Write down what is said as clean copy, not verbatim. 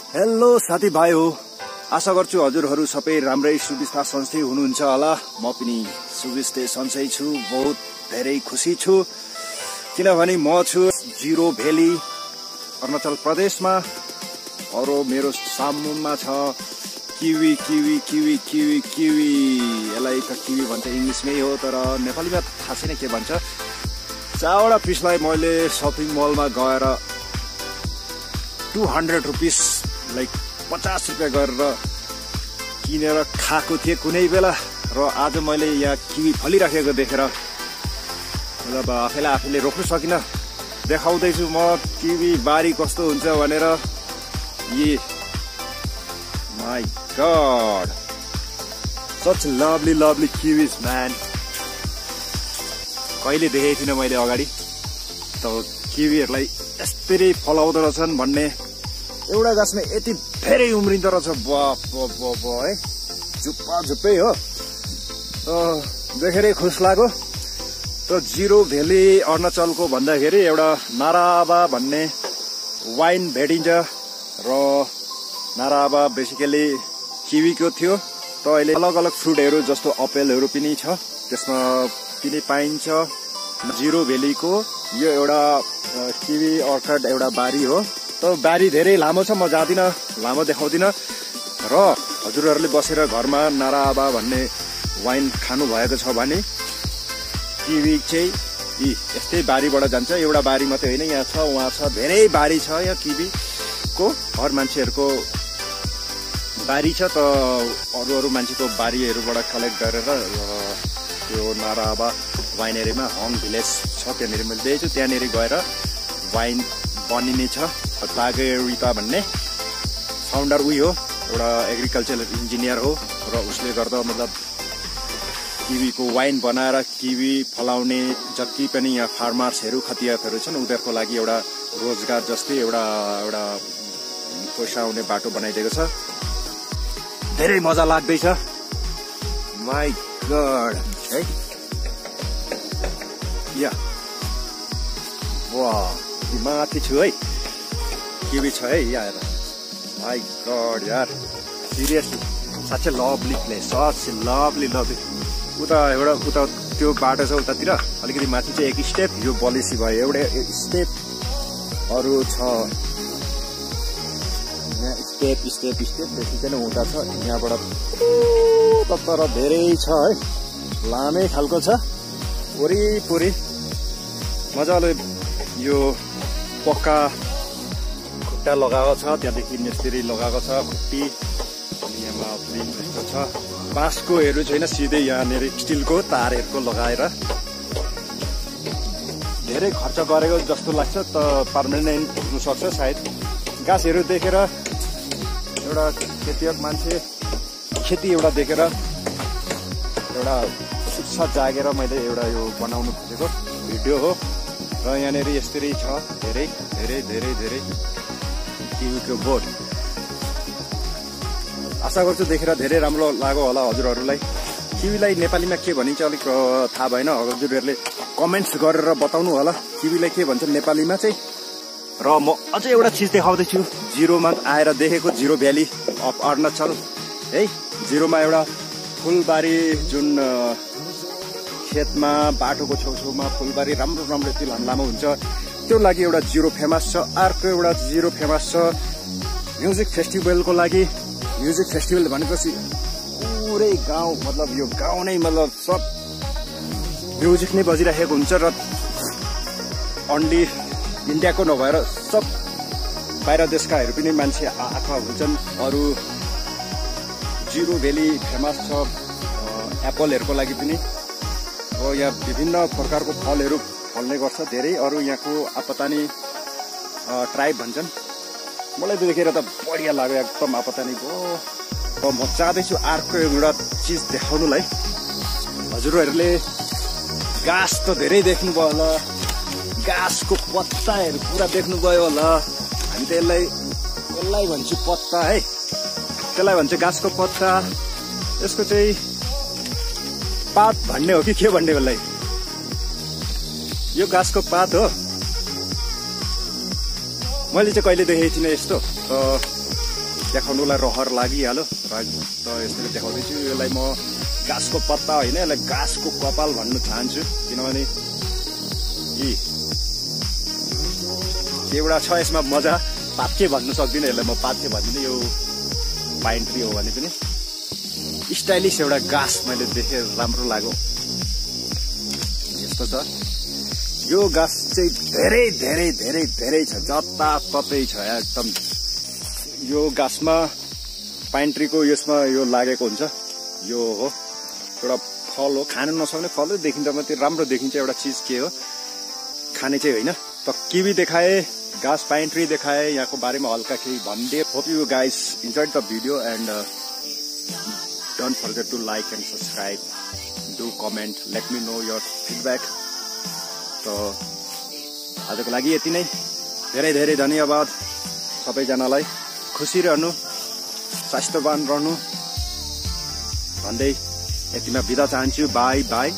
Hello साथीभाइ हो, आशा गर्छु हजुरहरू सबै राम्रै सुविस्ता सन्चै हुनुहुन्छ होला। म पनि सुविस्तै सन्चै छु, बहुत धेरै खुसी छु किनभने म छु जिरो भ्याली अरुणाचल प्रदेशमा। और मेरो सामुमा छ kiwi kiwi kiwi kiwi kiwi. यसलाई त किवी भन्छ, इङ्ग्लिसमै हो तर नेपालीमा थाहा छैन के भन्छ। 4वटा पिसलाई मैले सपिङ मलमा गएर 200 रुपिस लाइक 50 रुपियाँ गरेर किनेर खाएको थिएँ कुनै बेला। र आज मैले यहाँ किवी फलिराखेको देखेर मतलब आफैले रोक्नु सकिनँ। देखाउँदैछु म किवी बारी कस्तो हुन्छ भनेर। ये my God, such lovely lovely Kiwis man. कहिले देखेको थिइनँ मैले अगाडि त किवीहरूलाई यस्तै फलाउँदो रहेछन् भन्ने। एउटा गाछमा यति धेरै उम्रिँदो रहेछ, बाप है, झुप्पा झुप्पै हो। देखेरै खुस लाग्यो। त जिरो भ्याली अरुणाचलको भन्दाखेरि एउटा नाराबा भन्ने वाइन भेटिन्छ र नाराबा बेसिकली किवीको थियो। त अहिले अलग अलग फ्रुटहरू जस्तो अपेलहरू पनि छ, त्यसमा पनि पाइन्छ। जिरो भ्यालीको यो एउटा किवी अर्चर्ड एउटा बारी हो। त बारी धेरै लामो छ, म जाँदिनँ, लामो देखाउँदिनँ। र हजुरहरूले बसेर घरमा नाराबा भन्ने वाइन खानु भएको छ भने किवी चाहिँ यस्तै बारीबाट जान्छ। एउटा बारी मात्रै होइन, यहाँ छ उहाँ छ, धेरै बारी छ यहाँ किवीको। हर मान्छेहरूको बारी छ। त अरू मान्छेको बारीहरूबाट कलेक्ट गरेर त्यो नाराबा वाइनेरीमा हङ भिलेज छ, त्यहाँनिर मैले देखेको छु। त्यहाँनिर गएर वाइन बनिने छ। बागेरिता भन्ने फाउन्डर उही हो, एउटा एग्रिकल्चर इन्जिनियर हो। र उसले गर्दा मतलब किवीको वाइन बनाएर किवी फलाउने जति पनि यहाँ फार्मर्सहरू खतियातहरू छन् उनीहरूको लागि एउटा रोजगार जस्तै एउटा पैसा आउने बाटो बनाइदिएको छ। धेरै मजा लाग्दैछ। माई गॉड है, या वाह, माथि छु है, किवी छ है यहाँ। माई गॉड यार, सिरियसली साँच्चै lovely place, such lovely lovely. उता त्यो बाटो छ उतातिर अलिकति माथि चाहिँ एक स्टेप, यो बलेसी भयो एउटा स्टेप, अरू छ यहाँ स्टेप स्टेप स्टेप, त्यति चाहिँ हुँदा छ। यहाँबाट तर धेरै छ है, लामै खालको छ वरिपरि। मजाले यो पक्का खुट्टा लगाएको छ, त्यहाँदेखि यसरी लगाएको छ खुट्टी। यहाँ यस्तो छ, बाँसकोहरू छैन, सिधै यहाँनिर स्टिलको तारहरूको लगाएर धेरै खर्च गरेको जस्तो लाग्छ। त पर्मानेन्ट हुनसक्छ सायद। गाछहरू देखेर एउटा खेतीयक मान्छे खेती एउटा देखेर एउटा उत्साह जागेर मैले एउटा यो बनाउनु खोजेको भिडियो हो। र यहाँनिर यसरी छ धेरै धेरै धेरै धेरै किवीको बोट। आशा गर्छु देखेर धेरै राम्रो लाग्यो होला हजुरहरूलाई। किवीलाई नेपालीमा के भनिन्छ अलिक थाहा भएन, हजुरहरूले कमेन्ट्स गरेर बताउनु होला किवीलाई के भन्छ नेपालीमा चाहिँ। र म अझै एउटा चिज देखाउँदैछु, जिरोमा आएर देखेको जिरो भ्याली अफ अरुणाचल है। जिरोमा एउटा फुलबारी, जुन खेतमा बाटोको छेउछेउमा फुलबारी राम्रो राम्रो यति लामो हुन्छ, त्यो लागि एउटा जिरो फेमस छ। अर्को एउटा जिरो फेमस छ म्युजिक फेस्टिभलको लागि। म्युजिक फेस्टिभल भनेपछि पुरै गाउँ, मतलब यो गाउँ नै मतलब सब म्युजिक नै बजिरहेको हुन्छ। र अन्ली इन्डियाको नभएर सब बाहिर देशकाहरू पनि मान्छे आएका हुन्छन्। अरू जिरो भ्याली फेमस छ एप्पलहरूको लागि पनि। यहाँ विभिन्न प्रकारको फलहरू फल्ने गर्छ धेरै। अरू यहाँको आपतानी ट्राइब भन्छन्। मलाई देखेर त बढिया लाग्यो एकदम आपतानीको। म चाहँदैछु अर्को एउटा चिज देखाउनुलाई। हजुरहरूले घाँस त धेरै देख्नुभयो होला, घाँसको पत्ताहरू पुरा देख्नुभयो होला। हामी त यसलाई भन्छु पत्ता है, त्यसलाई भन्छ घाँसको पत्ता। यसको चाहिँ पात भन्ने हो कि के भन्ने यसलाई? यो घाँसको पात हो। मैले चाहिँ कहिले देखेको थिइनँ यस्तो। देखाउनुलाई रहर लागिहाल्यो र त यसरी देखाउँदैछु। यसलाई म घाँसको पत्ता होइन, यसलाई घाँसको कपाल भन्न चाहन्छु, किनभने एउटा छ यसमा मजा। पातके भन्न सक्दिनँ यसलाई म, पातके भन्दिनँ। यो पाइन ट्री हो भने पनि स्टाइलिस एउटा घाँस मैले देखेँ, राम्रो लाग्यो। यस्तो छ यो घाँस चाहिँ धेरै धेरै धेरै धेरै छ, जताततै छ एकदम। यो घाँसमा पाइन ट्रीको यसमा यो लागेको हुन्छ। यो हो एउटा फल हो, खान नसक्ने फल हो, देखिन्छ मात्रै राम्रो देखिन्छ। एउटा चिज के हो, खाने चाहिँ होइन। त किवी देखाए, घाँस पाइन ट्री देखाए, यहाँको बारेमा हल्का केही भनिदिए। Hope you guys enjoyed the video and don't forget to like and subscribe, do comment, let me know your feedback. तो आजको लागि यति नै। धेरै धेरै धन्यवाद सबैजनालाई। खुसी रहनु, स्वास्थ्यवान रहनु भन्दै यतिमा बिदा चाहन्छु। By by.